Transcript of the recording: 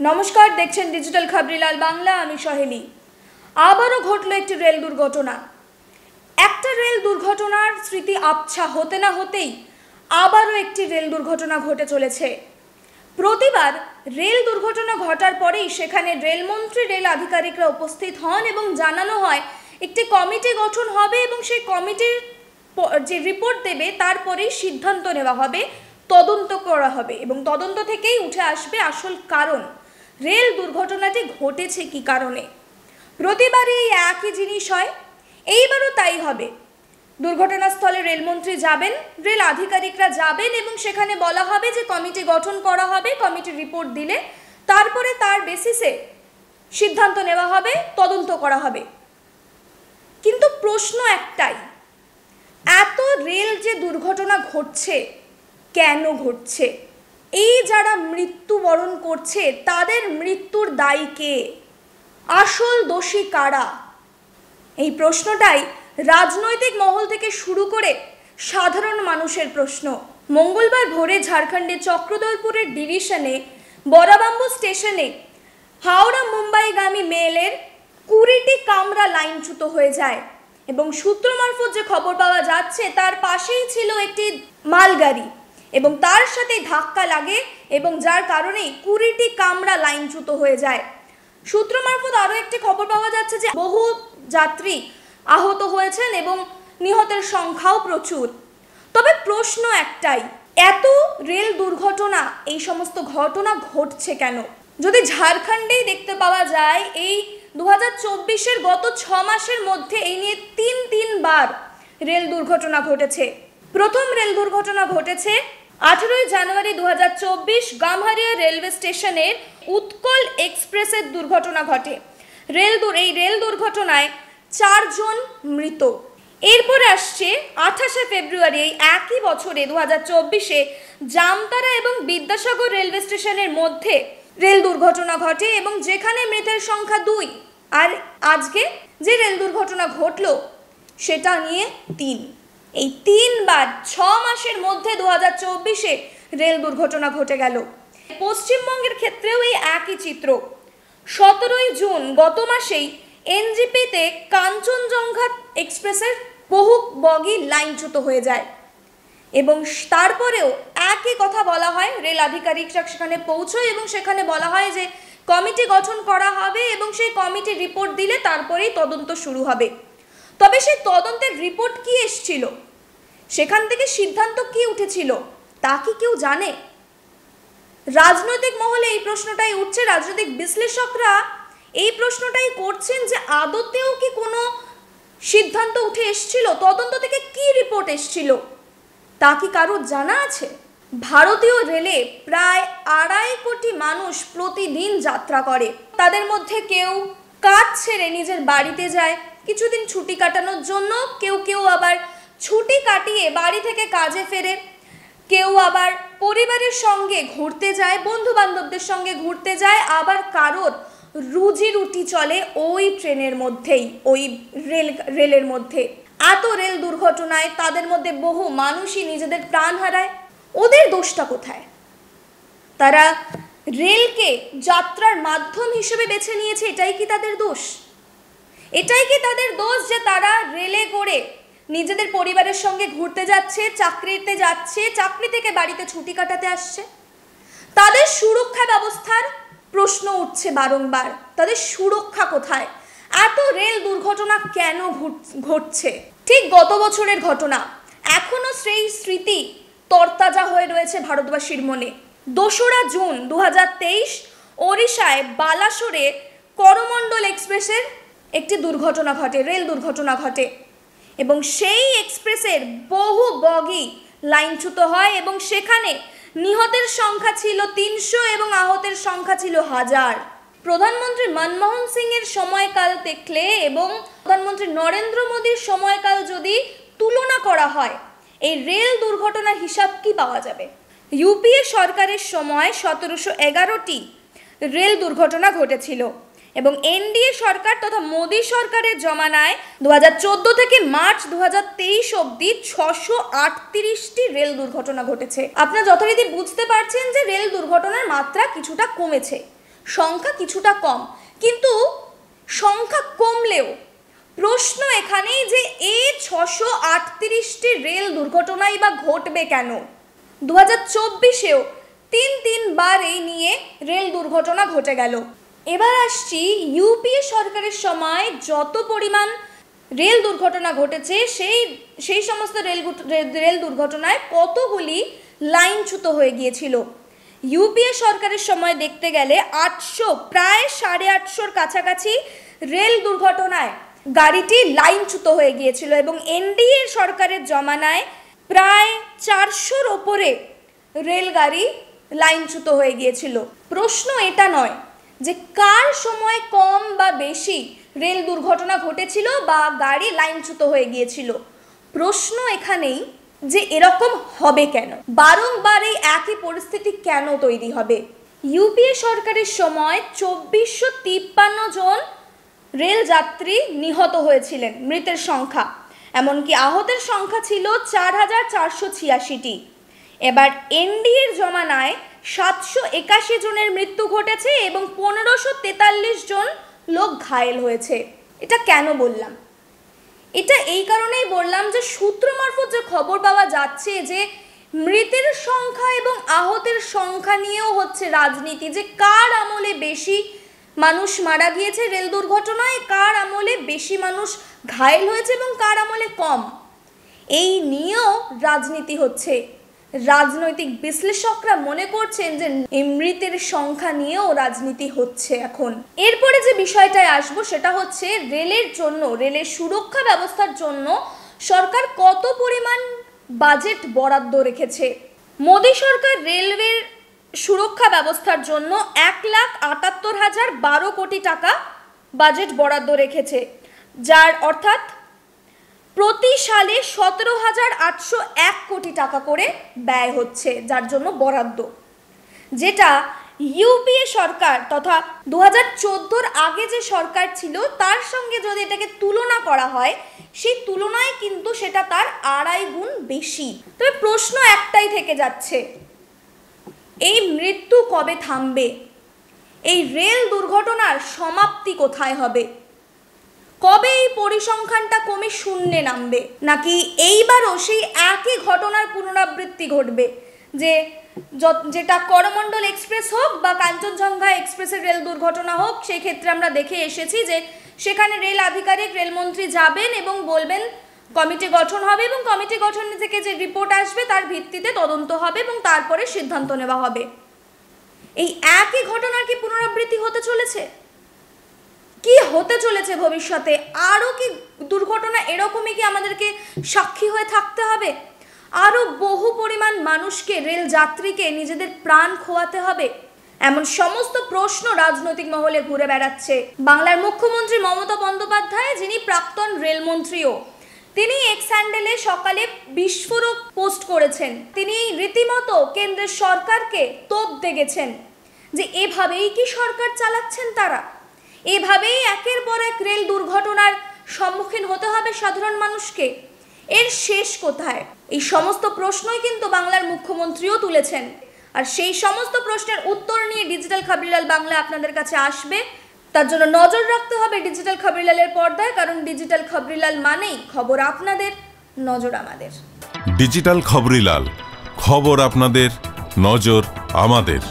নমস্কার, দেখছেন ডিজিটাল খবরিলাল বাংলা। আমি সহেলি। আবারও ঘটল একটি রেল দুর্ঘটনা। একটা রেল দুর্ঘটনার স্মৃতি আবছা হতে না হতেই আবারও একটি রেল দুর্ঘটনা ঘটে চলেছে। প্রতিবার রেল দুর্ঘটনা ঘটার পরেই সেখানে রেলমন্ত্রী, রেল আধিকারিকরা উপস্থিত হন এবং জানানো হয় একটি কমিটি গঠন হবে এবং সেই কমিটির যে রিপোর্ট দেবে তারপরেই সিদ্ধান্ত নেওয়া হবে, তদন্ত করা হবে এবং তদন্ত থেকেই উঠে আসবে আসল কারণ, রেল দুর্ঘটনাটি ঘটেছে কী কারণে। প্রতিবারই এই একই জিনিস হয়, এইবারও তাই হবে। দুর্ঘটনাস্থলে রেলমন্ত্রী যাবেন, রেল আধিকারিকরা যাবেন এবং সেখানে বলা হবে যে কমিটি গঠন করা হবে, কমিটির রিপোর্ট দিলে তারপরে তার বেসিসে সিদ্ধান্ত নেওয়া হবে, তদন্ত করা হবে। কিন্তু প্রশ্ন একটাই, এত রেল যে দুর্ঘটনা ঘটছে কেন ঘটছে? এই যারা মৃত্যুবরণ করছে তাদের মৃত্যুর দায়ী কে? আসল দোষী কারা? এই প্রশ্নটাই রাজনৈতিক মহল থেকে শুরু করে সাধারণ মানুষের প্রশ্ন। মঙ্গলবার ভোরে ঝাড়খণ্ডের চক্রধরপুরের ডিভিশনে বড়াবাম্বু স্টেশনে হাওড়া মুম্বাইগামী মেলের 20টি কামরা লাইনচ্যুত হয়ে যায় এবং সূত্র মারফত যে খবর পাওয়া যাচ্ছে তার পাশেই ছিল একটি মালগাড়ি এবং তার সাথে ধাক্কা লাগে এবং যার কারণেই 20টি কামরা লাইনচ্যুত হয়ে যায়। সূত্র মারফত আরও একটি খবর পাওয়া যাচ্ছে যে বহু যাত্রী আহত হয়েছেন এবং নিহতের সংখ্যাও প্রচুর। তবে প্রশ্ন একটাই, এত রেল দুর্ঘটনা, এই সমস্ত ঘটনা ঘটছে কেন? যদি ঝাড়খণ্ডেই দেখতে পাওয়া যায়, এই 2024-এর গত 6 মাসের মধ্যে এই নিয়ে তিনবার রেল দুর্ঘটনা ঘটেছে। প্রথম রেল দুর্ঘটনা ঘটেছে 18 জানুয়ারি 2024 গামহারিয়া রেলওয়ে স্টেশনের উৎকল এক্সপ্রেসের দুর্ঘটনা ঘটে। এই রেল দুর্ঘটনায় 4 জন মৃত। এরপরে আসছে 28 ফেব্রুয়ারি এই একই বছরে 2024-এ জামতারা এবং বিদ্যাসাগর রেলওয়ে স্টেশনের মধ্যে রেল দুর্ঘটনা ঘটে এবং যেখানে মৃতের সংখ্যা 2। আর আজকে যে রেল দুর্ঘটনা ঘটলো সেটা নিয়ে 3। এই 3বার 6 মাসের মধ্যে 2024-এ রেল দুর্ঘটনা ঘটে গেল। পশ্চিমবঙ্গের ক্ষেত্রেও এই একই চিত্র। 17 জুন গত মাসেই এনজিপিতে কাঞ্চনজঙ্ঘা এক্সপ্রেসের বহু বগি লাইনচ্যুত হয়ে যায় এবং তারপরেও একই কথা বলা হয়, রেল আধিকারিকরা সেখানে পৌঁছয় এবং সেখানে বলা হয় যে কমিটি গঠন করা হবে এবং সেই কমিটি রিপোর্ট দিলে তারপরেই তদন্ত শুরু হবে। তবে সেই তদন্তের রিপোর্ট কি এসেছিল, সেখান থেকে সিদ্ধান্ত কি উঠেছিল তা কি কেউ জানে? রাজনৈতিক মহলে এই প্রশ্নটাই উঠছে। রাজনৈতিক বিশ্লেষকরা এই প্রশ্নটাই করছেন যে আদতেও কি কোনো সিদ্ধান্ত উঠে এসেছিল, তদন্ত থেকে কি রিপোর্ট এসেছিল তা কি কারোর জানা আছে? ভারতীয় রেলে প্রায় 2.5 কোটি মানুষ প্রতিদিন যাত্রা করে। তাদের মধ্যে কেউ কাজ ছেড়ে নিজের বাড়িতে যায় কিছুদিন ছুটি কাটানোর জন্য, কেউ আবার ছুটি কাটিয়ে বাড়ি থেকে কাজে ফেরে, কেউ আবার পরিবারের সঙ্গে ঘুরতে যায়, বন্ধু বান্ধবদের সঙ্গে ঘুরতে যায়, আবার কারোর রুজি রুটি চলে ওই ট্রেনের মধ্যেই, ওই রেলের মধ্যে। এত রেল দুর্ঘটনায় তাদের মধ্যে বহু মানুষই নিজেদের প্রাণ হারায়। ওদের দোষটা কোথায়? তারা রেলকে যাত্রার মাধ্যম হিসেবে বেছে নিয়েছে, এটাই কি তাদের দোষ? এটাই কি তাদের দোষ যে তারা রেলে করে নিজেদের পরিবারের সঙ্গে ঘুরতে যাচ্ছে, চাকরিতে যাচ্ছে, চাকরি থেকে বাড়িতে ছুটি কাটাতে আসছে? তাদের সুরক্ষা ব্যবস্থার প্রশ্ন উঠছে বারংবার। তাদের সুরক্ষা কোথায়? এত রেল দুর্ঘটনা কেন ঘটছে? ঠিক গত বছরের ঘটনা এখনো সেই স্মৃতি তরতাজা হয়ে রয়েছে ভারতবাসীর মনে। 2রা জুন 2023 ওড়িশায় বালাসোরে করমণ্ডল এক্সপ্রেসের একটি দুর্ঘটনা ঘটে, রেল দুর্ঘটনা ঘটে এবং সেই এক্সপ্রেসের বহু বগি লাইনচ্যুত হয় এবং সেখানে নিহতের সংখ্যা ছিল 300 এবং আহতের সংখ্যা ছিল 1000। প্রধানমন্ত্রী মনমোহন সিংয়ের সময়কাল দেখলে এবং প্রধানমন্ত্রী নরেন্দ্র মোদীর সময়কাল যদি তুলনা করা হয়, এই রেল দুর্ঘটনার হিসাব কি পাওয়া যাবে? ইউপিএ সরকারের সময় 1711টি রেল দুর্ঘটনা ঘটেছিল এবং এনডিএ সরকার তথা মোদী সরকারের জমানায় 2014 থেকে মার্চ 2023 অবধি 638টি রেল দুর্ঘটনা ঘটেছে। আপনারা যথারীতি বুঝতে পারছেন যে রেল দুর্ঘটনার মাত্রা কিছুটা কমেছে। সংখ্যা কিছুটা কম, কিন্তু সংখ্যা কমলেও প্রশ্ন এখানেই যে এই 638টি রেল দুর্ঘটনাই বা ঘটবে কেন? 2024-এও তিনবার এই নিয়ে রেল দুর্ঘটনা ঘটে গেল। এবার আসছি ইউপিএ সরকারের সময় যত পরিমাণ রেল দুর্ঘটনা ঘটেছে সেই সমস্ত রেল দুর্ঘটনায় কতগুলি লাইনচ্যুত হয়ে গিয়েছিল। ইউপিএ সরকারের সময় দেখতে গেলে 800 প্রায় 850-র কাছাকাছি রেল দুর্ঘটনায় গাড়িটি লাইনচ্যুত হয়ে গিয়েছিল এবং এনডিএ সরকারের জমানায় প্রায় 400-র ওপরে রেলগাড়ি লাইনচ্যুত হয়ে গিয়েছিল। প্রশ্ন এটা নয় যে কার সময় কম বা বেশি রেল দুর্ঘটনা ঘটেছিল বা গাড়ি লাইনচ্যুত হয়ে গিয়েছিল, প্রশ্ন এখানেই যে এরকম হবে কেন, বারংবার এই একই পরিস্থিতি কেন তৈরি হবে। ইউপিএ সরকারের সময় 2453 জন রেল যাত্রী নিহত হয়েছিলেন, মৃতের সংখ্যা, এমনকি আহতের সংখ্যা ছিল 4486টি। এবার এনডিএর জমানায় 781 জনের মৃত্যু ঘটেছে এবং 1543 জন লোক ঘায়েল হয়েছে। এটা কেন বললাম? এটা এই কারণেই বললাম যে সূত্র মারফত যে খবর পাওয়া যাচ্ছে যে মৃতের সংখ্যা এবং আহতের সংখ্যা নিয়েও হচ্ছে রাজনীতি, যে কার আমলে বেশি মানুষ মারা গিয়েছে রেল দুর্ঘটনায়, কার আমলে বেশি মানুষ ঘায়েল হয়েছে এবং কার আমলে কম, এই নিয়েও রাজনীতি হচ্ছে। রাজনৈতিক বিশ্লেষকরা মনে করছেন যে এই মৃতের সংখ্যা নিয়েও রাজনীতি হচ্ছে এখন। এরপরে যে বিষয়টায় আসবো সেটা হচ্ছে রেলের জন্য, রেলের সুরক্ষা ব্যবস্থার জন্য সরকার কত পরিমাণ বাজেট বরাদ্দ রেখেছে। মোদী সরকার রেলওয়ের সুরক্ষা ব্যবস্থার জন্য 1,78,012 কোটি টাকা বাজেট বরাদ্দ রেখেছে, যার অর্থাৎ প্রতি সালে 17,801 কোটি টাকা করে ব্যয় হচ্ছে, যার জন্য বরাদ্দ, যেটা ইউপিএ সরকার তথা 2014-র আগে যে সরকার ছিল তার সঙ্গে যদি এটাকে তুলনা করা হয়, সেই তুলনায় কিন্তু সেটা তার 2.5 গুণ বেশি। তবে প্রশ্ন একটাই থেকে যাচ্ছে, এই মৃত্যু কবে থামবে? এই রেল দুর্ঘটনার সমাপ্তি কোথায় হবে? কবে এই পরিসংখ্যানটা কমে শূন্যে নামবে? নাকি এইবারও সেই একই ঘটনার পুনরাবৃত্তি ঘটবে, যেটা করমণ্ডল এক্সপ্রেস হোক বা কাঞ্চনজঙ্ঘা এক্সপ্রেসের রেল দুর্ঘটনা হোক, সেই ক্ষেত্রে আমরা দেখে এসেছি যে সেখানে রেল আধিকারিক, রেলমন্ত্রী যাবেন এবং বলবেন কমিটি গঠন হবে এবং কমিটি গঠন থেকে যে রিপোর্ট আসবে তার ভিত্তিতে তদন্ত হবে এবং তারপরে সিদ্ধান্ত নেওয়া হবে। এই একই ঘটনার কি পুনরাবৃত্তি হতে চলেছে? কি হতে চলেছে ভবিষ্যতে? আরও কি দুর্ঘটনা এরকমই কি আমাদেরকে সাক্ষী হয়ে থাকতে হবে? আরও বহু পরিমাণ মানুষকে, রেল যাত্রীকে নিজেদের প্রাণ খোয়াতে হবে? এমন সমস্ত প্রশ্ন রাজনৈতিক মহলে ঘুরে বেড়াচ্ছে। বাংলার মুখ্যমন্ত্রী মমতা বন্দ্যোপাধ্যায়, যিনি প্রাক্তন রেলমন্ত্রীও, তিনি এক্স হ্যান্ডেলে সকালে বিস্ফোরক পোস্ট করেছেন। তিনি রীতিমতো কেন্দ্রের সরকারকে তোপ দেগেছেন যে এভাবেই কি সরকার চালাচ্ছেন তারা? এভাবেই একের পর এক রেল দুর্ঘটনার সম্মুখীন হতে হবে সাধারণ মানুষকে? এর শেষ কোথায়? এই সমস্ত প্রশ্নই কিন্তু বাংলার মুখ্যমন্ত্রীও তুলেছেন। আর সেই সমস্ত প্রশ্নের উত্তর নিয়ে ডিজিটাল খবরিলাল বাংলা আপনাদের কাছে আসবে। তার জন্য নজর রাখতে হবে ডিজিটাল খবরিলালের পর্দায়, কারণ ডিজিটাল খবরিলাল মানেই খবর আপনাদের, নজর আমাদের। ডিজিটাল খবরিলাল, খবর আপনাদের, নজর আমাদের।